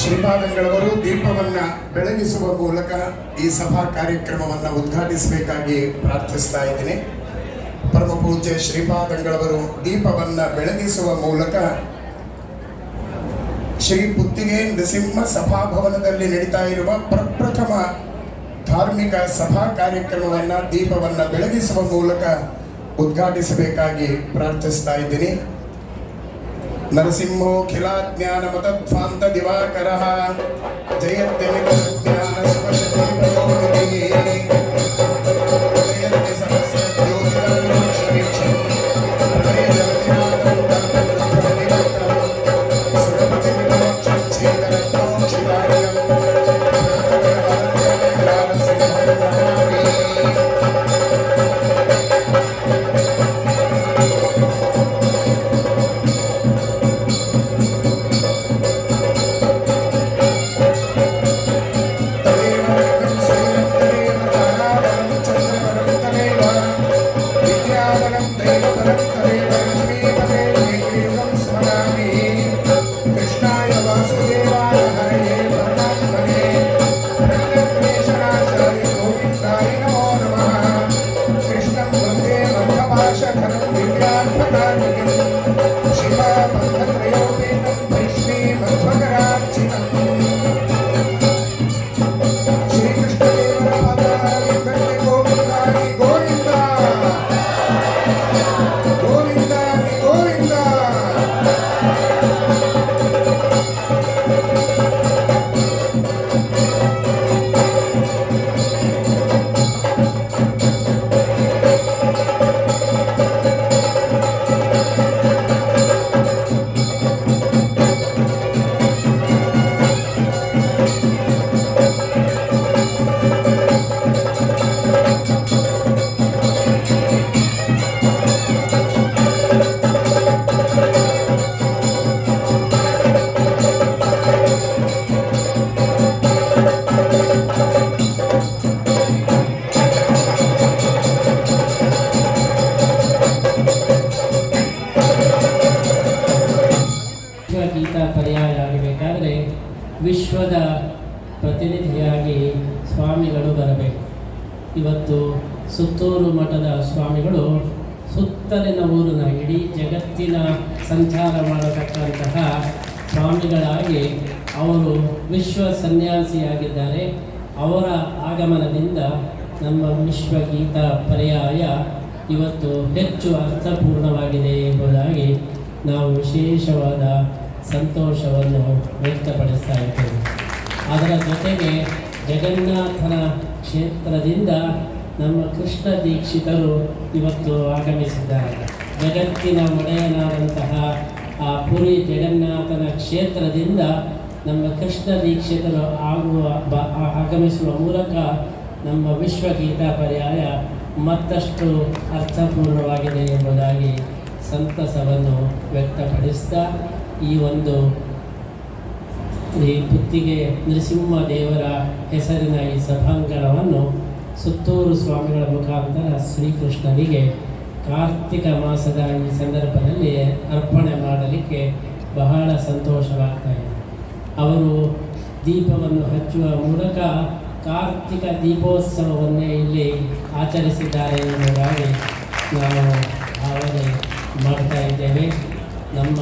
ಶ್ರೀಪಾದಂಗಳವರು ದೀಪವನ್ನ ಬೆಳಗಿಸುವ ಮೂಲಕ ಈ ಸಭಾ ಕಾರ್ಯಕ್ರಮವನ್ನು ಉದ್ಘಾಟಿಸಬೇಕಾಗಿ ಪ್ರಾರ್ಥಿಸ್ತಾ ಇದ್ದೀನಿ. ಪರಮ ಪೂಜ್ಯ ಶ್ರೀಪಾದಂಗಳವರು ದೀಪವನ್ನ ಬೆಳಗಿಸುವ ಮೂಲಕ ಶ್ರೀ ಪುತ್ತಿಗೆ ನೃಸಿಂಹ ಸಭಾಭವನದಲ್ಲಿ ನಡೀತಾ ಇರುವ ಪ್ರಪ್ರಥಮ ಧಾರ್ಮಿಕ ಸಭಾ ಕಾರ್ಯಕ್ರಮವನ್ನ ದೀಪವನ್ನ ಬೆಳಗಿಸುವ ಮೂಲಕ ಉದ್ಘಾಟಿಸಬೇಕಾಗಿ ಪ್ರಾರ್ಥಿಸ್ತಾ ಇದ್ದೀನಿ. ನರಸಿಂಹೋ ಖಿಲಾಜ್ಞಾನ ಮತಧ್ವಾಂತ ದಿವಾಕರಃ ಜಯತ್ಯಮಿತ ಜ್ಞಾನ ಸುಖಶಕ್ತಿಪಯೋನಿಧಿ ಜಯತ್ಯ ಸಹಸ್ರ ಜ್ಯೋತಿರಂ ಕ್ಷಮೀಕ್ಷಂ ಪ್ರಳಯ ಜಗತಿನಾಥಂ ಕಲ್ಪವೃದ್ಧನಿವಕ್ರಂ ಸುರಪತಿ ವಿಮೋಕ್ಷಂ ಛೇದರತ್ನೋ ಕ್ಷಿವಾರ್ಯಂ ನರಸಿಂಹಂ ನಮಾಮಿ. ವಿಶ್ವದ ಪ್ರತಿನಿಧಿಯಾಗಿ ಸ್ವಾಮಿಗಳು ಬರಬೇಕು. ಇವತ್ತು ಸುತ್ತೂರು ಮಠದ ಸ್ವಾಮಿಗಳು ಸುತ್ತಲಿನ ಊರಿನ ಇಡೀ ಜಗತ್ತಿನ ಸಂಚಾರ ಮಾಡತಕ್ಕಂತಹ ಸ್ವಾಮಿಗಳಾಗಿ ಅವರು ವಿಶ್ವ ಸನ್ಯಾಸಿಯಾಗಿದ್ದಾರೆ. ಅವರ ಆಗಮನದಿಂದ ನಮ್ಮ ವಿಶ್ವಗೀತ ಪರ್ಯಾಯ ಇವತ್ತು ಹೆಚ್ಚು ಅರ್ಥಪೂರ್ಣವಾಗಿದೆ ಎಂಬುದಾಗಿ ನಾವು ವಿಶೇಷವಾದ ಸಂತೋಷವನ್ನು ವ್ಯಕ್ತಪಡಿಸ್ತಾ ಇದ್ದೇವೆ. ಅದರ ಜೊತೆಗೆ ಜಗನ್ನಾಥನ ಕ್ಷೇತ್ರದಿಂದ ನಮ್ಮ ಕೃಷ್ಣ ದೀಕ್ಷಿತರು ಇವತ್ತು ಆಗಮಿಸಿದ್ದಾರೆ. ಜಗತ್ತಿನ ಒಡೆಯನಾದಂತಹ ಆ ಪುರಿ ಜಗನ್ನಾಥನ ಕ್ಷೇತ್ರದಿಂದ ನಮ್ಮ ಕೃಷ್ಣ ದೀಕ್ಷಿತರು ಆಗಮಿಸುವ ಮೂಲಕ ನಮ್ಮ ವಿಶ್ವಗೀತ ಪರ್ಯಾಯ ಮತ್ತಷ್ಟು ಅರ್ಥಪೂರ್ಣವಾಗಿದೆ ಎಂಬುದಾಗಿ ಸಂತಸವನ್ನು ವ್ಯಕ್ತಪಡಿಸ್ತಾ ಈ ಒಂದು ಶ್ರೀ ಪುತ್ತಿಗೆ ನೃಸಿಂಹ ದೇವರ ಹೆಸರಿನ ಈ ಸಭಾಂಗಣವನ್ನು ಸುತ್ತೂರು ಸ್ವಾಮಿಗಳ ಮುಖಾಂತರ ಶ್ರೀಕೃಷ್ಣನಿಗೆ ಕಾರ್ತಿಕ ಮಾಸದ ಈ ಸಂದರ್ಭದಲ್ಲಿ ಅರ್ಪಣೆ ಮಾಡಲಿಕ್ಕೆ ಬಹಳ ಸಂತೋಷವಾಗ್ತಾ ಇದೆ. ಅವರು ದೀಪವನ್ನು ಹಚ್ಚುವ ಮೂಲಕ ಕಾರ್ತಿಕ ದೀಪೋತ್ಸವವನ್ನೇ ಇಲ್ಲಿ ಆಚರಿಸಿದ್ದಾರೆ ಎಂಬುದಾಗಿ ನಾವು ಭಾವನೆ ಮಾಡ್ತಾ ಇದ್ದೇವೆ. ನಮ್ಮ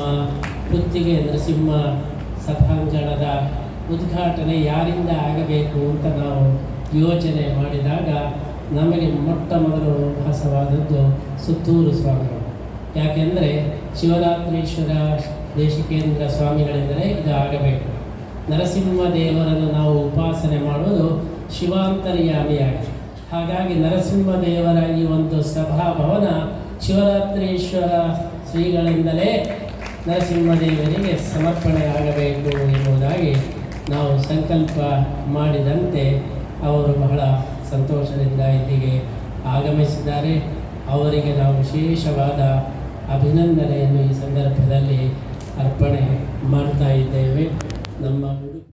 ಪುತ್ತಿಗೆ ನರಸಿಂಹ ಸಭಾಂಗಣದ ಉದ್ಘಾಟನೆ ಯಾರಿಂದ ಆಗಬೇಕು ಅಂತ ನಾವು ಯೋಚನೆ ಮಾಡಿದಾಗ ನಮಗೆ ಮೊಟ್ಟ ಮೊದಲು ಭಾಸವಾದದ್ದು ಸುತ್ತೂರು ಸ್ವಾಮಿಗಳು. ಯಾಕೆಂದರೆ ಶಿವರಾತ್ರೀಶ್ವರ ದೇಶಿಕೇಂದ್ರ ಸ್ವಾಮಿಗಳೆಂದರೆ ಇದು ಆಗಬೇಕು. ನರಸಿಂಹ ದೇವರನ್ನು ನಾವು ಉಪಾಸನೆ ಮಾಡುವುದು ಶಿವಾಂತರ್ಯಾಮಿಯಾಗಿ. ಹಾಗಾಗಿ ನರಸಿಂಹದೇವರ ಈ ಒಂದು ಸಭಾಭವನ ಶಿವರಾತ್ರೀಶ್ವರ ಶ್ರೀಗಳಿಂದಲೇ ನರಸಿಂಹದೇವರಿಗೆ ಸಮರ್ಪಣೆ ಆಗಬೇಕು ಎನ್ನುವುದಾಗಿ ನಾವು ಸಂಕಲ್ಪ ಮಾಡಿದಂತೆ ಅವರು ಬಹಳ ಸಂತೋಷದಿಂದ ಇಲ್ಲಿಗೆ ಆಗಮಿಸಿದ್ದಾರೆ. ಅವರಿಗೆ ನಾವು ವಿಶೇಷವಾದ ಅಭಿನಂದನೆಯನ್ನು ಈ ಸಂದರ್ಭದಲ್ಲಿ ಅರ್ಪಣೆ ಮಾಡ್ತಾ ಇದ್ದೇವೆ. ನಮ್ಮ